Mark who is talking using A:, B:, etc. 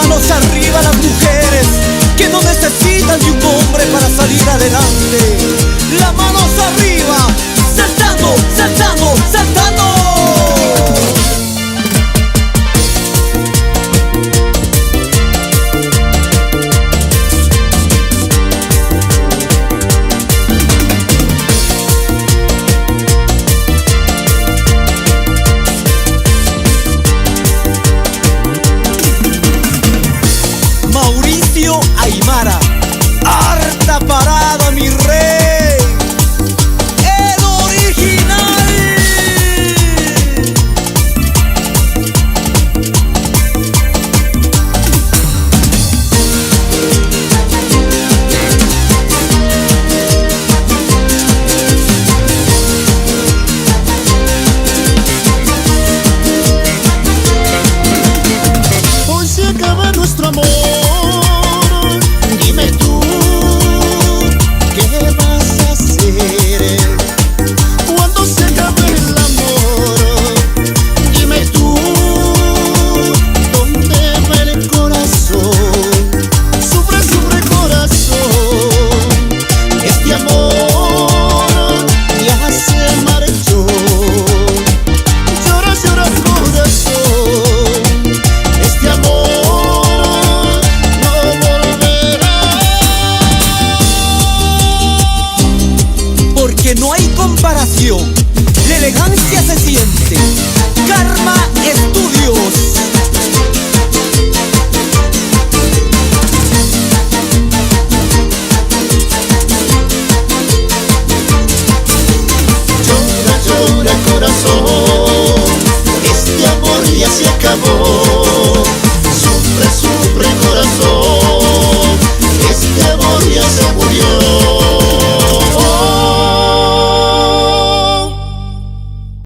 A: Manos arriba las mujeres que no necesitan de un hombre para salir adelante. Las manos arriba, saltando, saltando, saltando. Mauricio Aymara, harta parada mi rey, el original.
B: Hoy se acaba nuestro amor.
A: Que no hay comparación, la elegancia se siente. Karma Estudios.
B: Llora, llora corazón, este amor ya se acabó.